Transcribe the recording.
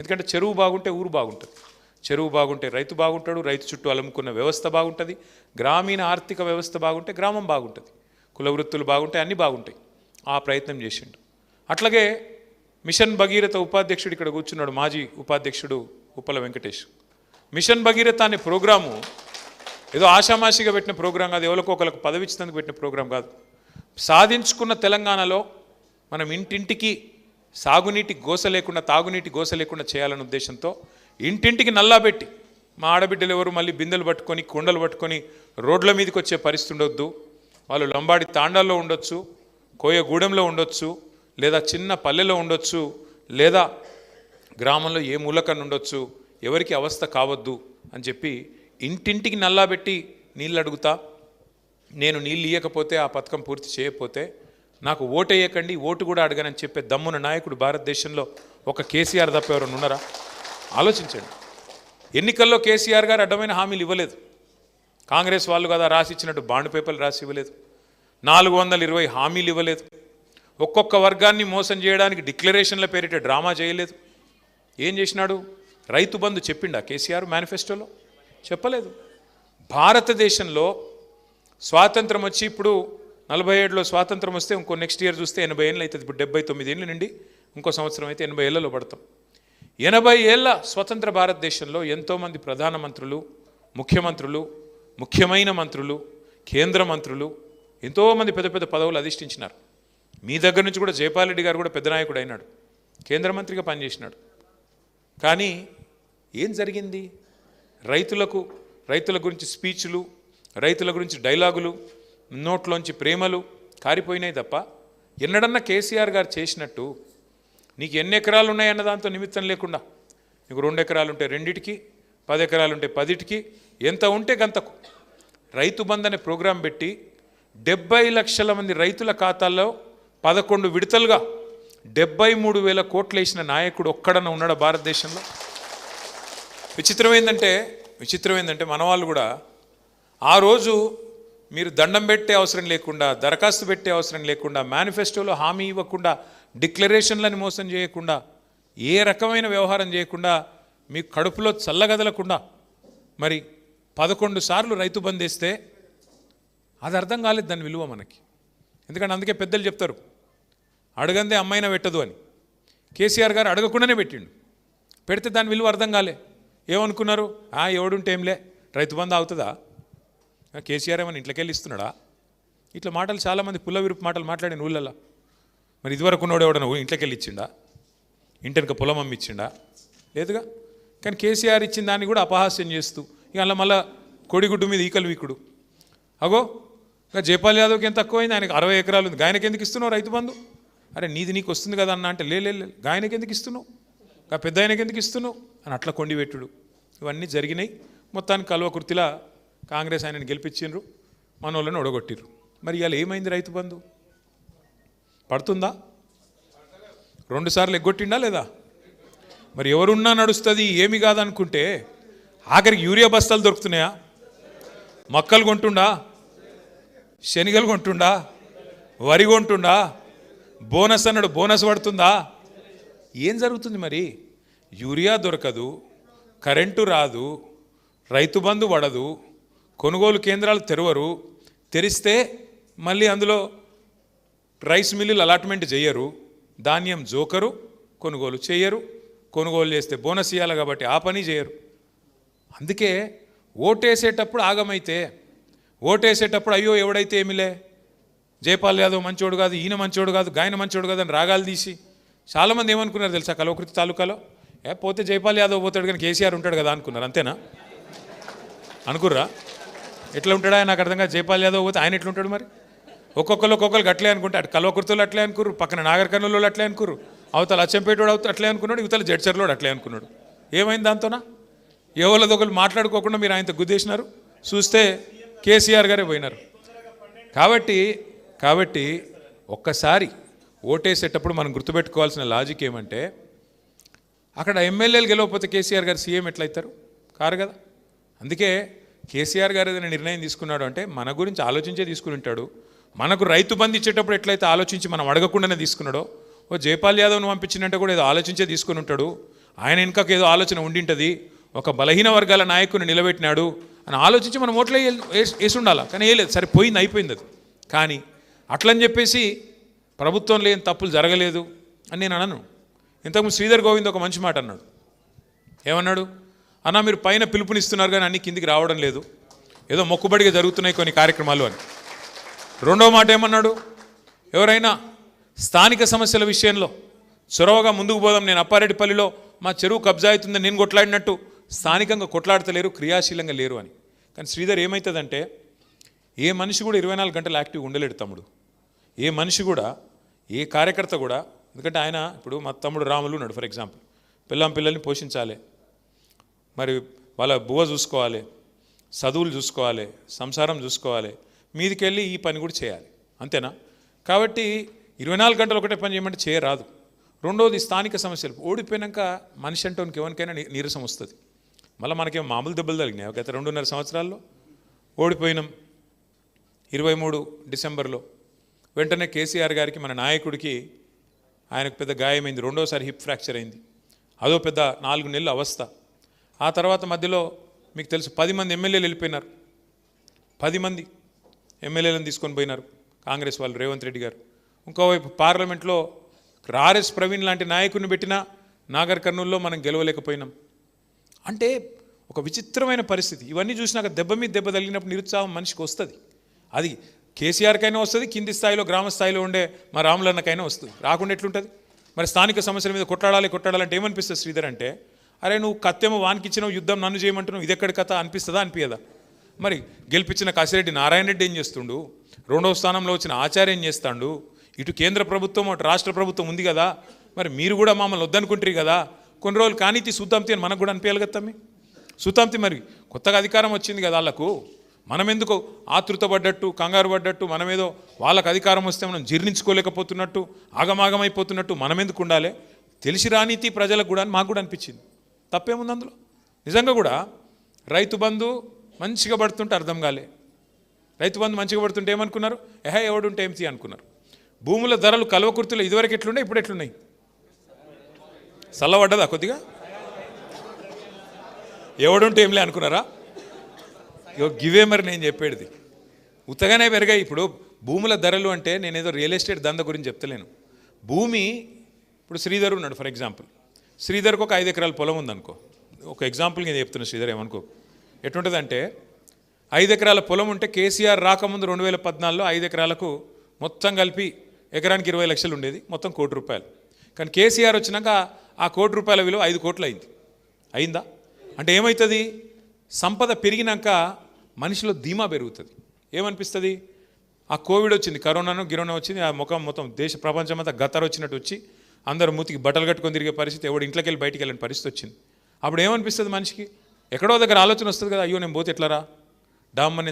ఎందుకంటే చెరువు బాగుంటే ఊరు బాగుంటుంది, చెరువు బాగుంటే రైతు బాగుంటాడు, రైతు చుట్టూ అలుముకున్న వ్యవస్థ బాగుంటుంది, గ్రామీణ ఆర్థిక వ్యవస్థ బాగుంటే గ్రామం బాగుంటుంది, కుల వృత్తులు బాగుంటాయి, అన్నీ బాగుంటాయి. ఆ ప్రయత్నం చేసిండు. అట్లాగే మిషన్ భగీరథ ఉపాధ్యక్షుడు ఇక్కడ కూర్చున్నాడు, మాజీ ఉపాధ్యక్షుడు ఉప్పల వెంకటేష్. మిషన్ భగీరథ అనే ప్రోగ్రాము ఏదో ఆషామాషిగా పెట్టిన ప్రోగ్రాం కాదు, ఎవరికో ఒకరికి పదవి ఇచ్చినందుకు పెట్టిన ప్రోగ్రాం కాదు. సాధించుకున్న తెలంగాణలో మనం ఇంటింటికి సాగునీటి గోస లేకుండా, తాగునీటి గోస లేకుండా చేయాలనే ఉద్దేశంతో ఇంటింటికి నల్లా పెట్టి, మా ఆడబిడ్డలు ఎవరు మళ్ళీ బిందెలు పట్టుకొని కుండలు పట్టుకొని రోడ్ల మీదకి వచ్చే పరిస్థితి ఉండొద్దు. వాళ్ళు లంబాడి తాండాల్లో ఉండొచ్చు, కోయగూడెంలో ఉండొచ్చు, లేదా చిన్న పల్లెలో ఉండొచ్చు, లేదా గ్రామంలో ఏ మూలకన్నా ఉండొచ్చు, ఎవరికి అవస్థ కావద్దు అని చెప్పి ఇంటింటికి నల్లా పెట్టి నీళ్ళు అడుగుతా. నేను నీళ్ళు ఇవ్వకపోతే, ఆ పథకం పూర్తి చేయకపోతే నాకు ఓటు వేయకండి, ఓటు కూడా అడగనని చెప్పే దమ్మున నాయకుడు భారతదేశంలో ఒక కేసీఆర్ తప్ప ఎవరైనా ఉన్నారా? ఆలోచించండి. ఎన్నికల్లో కేసీఆర్ గారు అడ్డమైన హామీలు ఇవ్వలేదు. కాంగ్రెస్ వాళ్ళు కదా రాసి ఇచ్చినట్టు బాండ్ పేపర్లు రాసి ఇవ్వలేదు. 420 హామీలు ఇవ్వలేదు. ఒక్కొక్క వర్గాన్ని మోసం చేయడానికి డిక్లరేషన్ల పేరిట డ్రామా చేయలేదు. ఏం చేసినాడు? రైతు బంధు చెప్పిండా కేసీఆర్ మేనిఫెస్టోలో? చెప్పలేదు. భారతదేశంలో స్వాతంత్రం వచ్చి ఇప్పుడు 47లో స్వాతంత్రం వస్తే ఇంకో నెక్స్ట్ ఇయర్ చూస్తే 80 ఏళ్ళు అవుతుంది. ఇప్పుడు 79 ఏళ్ళు నుండి ఇంకో సంవత్సరం అయితే 80 ఏళ్లలో పడతాం. 80 ఏళ్ల స్వతంత్ర భారతదేశంలో ఎంతోమంది ప్రధానమంత్రులు, ముఖ్యమంత్రులు, ముఖ్యమైన మంత్రులు, కేంద్ర మంత్రులు, ఎంతోమంది పెద్ద పెద్ద పదవులు అధిష్ఠించినారు. మీ దగ్గర నుంచి కూడా జైపాల్ రెడ్డి గారు కూడా పెద్ద నాయకుడు అయినాడు, కేంద్ర మంత్రిగా పనిచేసినాడు. కానీ ఏం జరిగింది? రైతుల గురించి స్పీచ్లు, రైతుల గురించి డైలాగులు, నోట్లోంచి ప్రేమలు కారిపోయినాయి తప్ప ఎన్నడన్నా కేసీఆర్ గారు చేసినట్టు నీకు ఎన్ని ఎకరాలు ఉన్నాయన్న దాంతో నిమిత్తం లేకుండా, నీకు 2 ఎకరాలు ఉంటే 2టికి, 10 ఎకరాలు ఉంటే 10టికి, ఎంత ఉంటే గంతకు రైతు బంధు అనే ప్రోగ్రాం పెట్టి 70 లక్షల మంది రైతుల ఖాతాల్లో 11 విడతలుగా 73,000 కోట్లు వేసిన నాయకుడు ఒక్కడన్నా ఉన్నాడా భారతదేశంలో? విచిత్రం ఏంటంటే మన వాళ్ళు కూడా ఆ రోజు మీరు దండం పెట్టే అవసరం లేకుండా, దరఖాస్తు పెట్టే అవసరం లేకుండా, మేనిఫెస్టోలో హామీ ఇవ్వకుండా, డిక్లరేషన్లని మోసం చేయకుండా, ఏ రకమైన వ్యవహారం చేయకుండా, మీకు కడుపులో చల్లగదలకుండా మరి 11 సార్లు రైతు బంద్ వేస్తే అది అర్థం కాలేదు దాని విలువ మనకి. ఎందుకంటే అందుకే పెద్దలు చెప్తారు, అడగందే అమ్మాయినా పెట్టదు అని. కేసీఆర్ గారు అడగకుండానే పెట్టిండు. పెడితే దాని విలువ అర్థం కాలే. ఏమనుకున్నారు? ఎవడుంటే ఏంలే, రైతు బంధు అవుతుందా? కేసీఆర్ ఏమన్నా ఇంట్లోకి వెళ్ళి ఇస్తున్నాడా? ఇట్లా మాటలు చాలామంది పుల్ల విరుపు మాటలు మాట్లాడిన ఊళ్ళల్లో. మరి ఇదివరకు ఉన్నోడు ఎవడన్నా ఇంట్లోకి వెళ్ళి ఇచ్చిండా? ఇంటెనక పొలం అమ్మి ఇచ్చిండా? లేదుగా. కానీ కేసీఆర్ ఇచ్చిన దాన్ని కూడా అపహాస్యం చేస్తూ ఇక అలా మళ్ళీ కోడిగుడ్డు మీద ఈకలు వీకుడు. అగో ఇక జైపాల్ యాదవ్కి ఎంత తక్కువైంది, ఆయనకు 60 ఎకరాలు ఉంది, గాయనకి ఎందుకు ఇస్తున్నావు రైతు బంధు? అరే నీది నీకు వస్తుంది కదా అన్న అంటే లే గాయనకి ఎందుకు ఇస్తున్నావు, ఇంకా పెద్ద ఆయనకి ఎందుకు ఇస్తున్నావు అని అట్లా కొండిపెట్టుడు. ఇవన్నీ జరిగినాయి. మొత్తానికి కల్వకుర్తిలా కాంగ్రెస్ ఆయనని గెలిపించిండ్రు, మనోళ్ళని ఒడగొట్టిర్రు. మరి ఇవాళ ఏమైంది? రైతు బంధు పడుతుందా? 2 సార్లు ఎగ్గొట్టిండా లేదా? మరి ఎవరున్నా నడుస్తుంది, ఏమి కాదనుకుంటే ఆఖరికి యూరియా బస్తాలు దొరుకుతున్నాయా? మక్కలు కొంటుండా, శనగలు కొంటుండా, వరి కొంటుండా, బోనస్ అన్నాడు బోనస్ పడుతుందా? ఏం జరుగుతుంది? మరి యూరియా దొరకదు, కరెంటు రాదు, రైతు బంధు పడదు, కొనుగోలు కేంద్రాలు తెరవరు, తెరిస్తే మళ్ళీ అందులో రైస్ మిల్లులు అలాట్మెంట్ చేయరు, ధాన్యం జోకరు, కొనుగోలు చేయరు, కొనుగోలు చేస్తే బోనస్ ఇవ్వాలి కాబట్టి ఆ పని చేయరు. అందుకే ఓటేసేటప్పుడు ఆగమైతే, ఓటేసేటప్పుడు అయ్యో ఎవడైతే ఏమిలే, జైపాల్ యాదవ్ మంచోడు కాదు, ఈయన మంచోడు కాదు, గాయన మంచోడు కాదు అని రాగాలు తీసి చాలామంది ఏమనుకున్నారు తెలుసా? కల్వకుర్తి తాలూకాలో పోతే జైపాల్ యాదవ్ పోతాడు కానీ కేసీఆర్ ఉంటాడు కదా అనుకున్నారు. అంతేనా? అనుకుర్రా? ఎట్లా ఉంటాడా నాకు అర్థం కాదు. జైపాల్ యాదవ్ పోతే ఆయన ఎట్లుంటాడు? మరి ఒక్కొక్కరు అట్లే అనుకుంటే, అటు కల్వకుర్తిలో అట్లే అనుకుర్రు, పక్కన నాగర్ కర్నూలులో అట్లే అనుకుర్రు, అవతల అచ్చంపేటోడు అట్లే అనుకున్నాడు, ఇవతల జడ్చర్లోడు అట్లే అనుకున్నాడు. ఏమైంది దాంతోనా? ఎవరిదొకరు మాట్లాడుకోకుండా మీరు ఆయనతో గుద్దేసినారు, చూస్తే కేసీఆర్ గారే పోయినారు. కాబట్టి ఒక్కసారి ఓటేసేటప్పుడు మనం గుర్తుపెట్టుకోవాల్సిన లాజిక్ ఏమంటే, అక్కడ ఎమ్మెల్యేలు గెలవకపోతే కేసీఆర్ గారు సీఎం ఎట్లయితారు? కారు కదా. అందుకే కేసీఆర్ గారు ఏదైనా నిర్ణయం తీసుకున్నాడు అంటే మన గురించి ఆలోచించే తీసుకుని ఉంటాడు. మనకు రైతు బంధు ఇచ్చేటప్పుడు ఎట్లయితే ఆలోచించి మనం అడగకుండానే తీసుకున్నాడో, జైపాల్ యాదవ్ను పంపించినట్టు కూడా ఏదో ఆలోచించే తీసుకుని ఉంటాడు. ఆయన వెనుకకు ఏదో ఆలోచన ఉండింటుంది, ఒక బలహీన వర్గాల నాయకుని నిలబెట్టినాడు అని ఆలోచించి మనం ఓట్లు వేసి ఉండాలి. కానీ వేయలేదు, సరే పోయింది, అయిపోయింది అది. కానీ అట్లని చెప్పేసి ప్రభుత్వం లేని తప్పులు జరగలేదు అని నేను అనను. ఇంతకుముందు శ్రీధర్ గోవింద్ ఒక మంచి మాట అన్నాడు. ఏమన్నాడు? అన్న మీరు పైన పిలుపునిస్తున్నారు కానీ అన్ని కిందికి రావడం లేదు, ఏదో మొక్కుబడిగా జరుగుతున్నాయి కొన్ని కార్యక్రమాలు అని. రెండో మాట ఏమన్నాడు? ఎవరైనా స్థానిక సమస్యల విషయంలో చొరవగా ముందుకు పోదాం, నేను అప్పారెడ్డిపల్లిలో మా చెరువు కబ్జా అవుతుందని నేను కొట్లాడినట్టు స్థానికంగా కొట్లాడతలేరు, క్రియాశీలంగా లేరు అని. కానీ శ్రీధర్ ఏమవుతుందంటే, ఏ మనిషి కూడా 24 గంటలు యాక్టివ్గా ఉండలేడు తమ్ముడు. ఏ మనిషి కూడా, ఏ కార్యకర్త కూడా. ఎందుకంటే ఆయన ఇప్పుడు మా తమ్ముడు రాములు ఉన్నాడు ఫర్ ఎగ్జాంపుల్, పిల్లల్ని పోషించాలి, మరి వాళ్ళ బువ్వ చూసుకోవాలి, చదువులు చూసుకోవాలి, సంసారం చూసుకోవాలి, మీదికెళ్ళి ఈ పని కూడా చేయాలి, అంతేనా? కాబట్టి 24 గంటలు ఒకటే పని చేయమంటే చేయరాదు. రెండోది స్థానిక సమస్యలు. ఓడిపోయాక మనిషి అంటోనికి ఎవరికైనా నీరసం వస్తుంది. మళ్ళీ మనకేం మామూలు దెబ్బలు తగిలినాయి. గత 2.5 సంవత్సరాల్లో ఓడిపోయినాం. 23 డిసెంబర్లో వెంటనే కేసీఆర్ గారికి, మన నాయకుడికి, ఆయనకు పెద్ద గాయమైంది. రెండోసారి హిప్ ఫ్రాక్చర్ అయింది. అదో పెద్ద 4 నెలల అవస్థ. ఆ తర్వాత మధ్యలో మీకు తెలుసు 10 మంది ఎమ్మెల్యేలు వెళ్ళిపోయినారు. 10 మంది ఎమ్మెల్యేలను తీసుకొని పోయినారు కాంగ్రెస్ వాళ్ళు, రేవంత్ రెడ్డి గారు. ఇంకోవైపు పార్లమెంట్లో ఆర్ఎస్ ప్రవీణ్ లాంటి నాయకుడిని పెట్టినా నాగర్ కర్నూల్లో మనం గెలవలేకపోయినాం. అంటే ఒక విచిత్రమైన పరిస్థితి. ఇవన్నీ చూసినాక దెబ్బ మీద దెబ్బ తగిలినప్పుడు నిరుత్సాహం మనిషికి వస్తుంది. అది కేసీఆర్కైనా వస్తుంది, కింది స్థాయిలో గ్రామ స్థాయిలో ఉండే మా రాములన్నకైనా వస్తుంది. రాకుండా ఎట్లుంటుంది? మరి స్థానిక సమస్యల మీద కొట్లాడాలంటే ఏమనిపిస్తుంది శ్రీధర్ అంటే, అరే నువ్వు కత్తేమో వానికిచ్చినావు, యుద్ధం నన్ను చేయమంటున్నావు, ఇది ఎక్కడి కథ అనిపిస్తుందా అనిపించదా? మరి గెలిపించిన కాశిరెడ్డి నారాయణ రెడ్డి ఏం చేస్తుండు? రెండవ స్థానంలో వచ్చిన ఆచార్య ఏం చేస్తాడు? ఇటు కేంద్ర ప్రభుత్వం అటు రాష్ట్ర ప్రభుత్వం ఉంది కదా, మరి మీరు కూడా మమ్మల్ని వద్దనుకుంటారు కదా, కొన్ని రోజులు కానీతి సుతాంతి అని మనకు కూడా అనిపించాలి కదా తమ్మి. సుతాంతి మరి కొత్తగా అధికారం వచ్చింది కదా వాళ్ళకు, మనం ఎందుకు ఆతృత పడ్డట్టు, కంగారు పడ్డట్టు, మనమేదో వాళ్ళకు అధికారం వస్తే మనం జీర్ణించుకోలేకపోతున్నట్టు, ఆగమాగమైపోతున్నట్టు మనం ఎందుకు ఉండాలి? తెలిసి రానీతి ప్రజలకు కూడా మాకు కూడా అనిపించింది. తప్పేముంది అందులో? నిజంగా కూడా రైతు బంధు మంచిగా పడుతుంటే అర్థం కాలే. రైతు బంధు మంచిగా పడుతుంటే ఏమనుకున్నారు? ఎవడుంటే ఏమిటి అనుకున్నారు. భూముల ధరలు కల్వకుర్తిలో ఇదివరకు ఎట్లున్నాయి, ఇప్పుడు ఎట్లున్నాయి? చల్లబడ్డదా కొద్దిగా? ఎవడుంటే ఏంలే అనుకున్నారా? గివే మరి నేను చెప్పేది. ఉత్తగానే పెరిగాయి. ఇప్పుడు భూముల ధరలు అంటే నేనేదో రియల్ ఎస్టేట్ దంద గురించి చెప్తలేను. భూమి ఇప్పుడు శ్రీధర్ ఉన్నాడు ఫర్ ఎగ్జాంపుల్, శ్రీధర్కి ఒక 5 ఎకరాల పొలం ఉందనుకో, ఒక ఎగ్జాంపుల్ నేను చెప్తున్నా. శ్రీధర్ ఏమనుకో, ఎటుంటుందంటే 5 ఎకరాల పొలం ఉంటే కేసీఆర్ రాకముందు 2014లో 5 ఎకరాలకు మొత్తం కలిపి ఎకరానికి 20 లక్షలు ఉండేది, మొత్తం ₹1 కోటి. కానీ కేసీఆర్ వచ్చినాక ఆ ₹1 కోటి విలువ 5 కోట్లు అయింది. అయిందా? అంటే ఏమవుతుంది? సంపద పెరిగినాక మనిషిలో ధీమా పెరుగుతుంది. ఏమనిపిస్తుంది? ఆ కోవిడ్ వచ్చింది, కరోనాను గిరోనా వచ్చింది, ఆ ముఖం మొత్తం దేశ ప్రపంచమంతా గతర వచ్చినట్టు వచ్చి అందరూ మూతికి బట్టలు కట్టుకొని తిరిగే పరిస్థితి, ఎవడు ఇంట్లోకి వెళ్ళి బయటికి వెళ్ళిన పరిస్థితి వచ్చింది. అప్పుడు ఏమనిపిస్తుంది మనిషికి? ఎక్కడో దగ్గర ఆలోచన వస్తుంది కదా, అయ్యో నేను పోతే ఎట్లరా, డామ్మని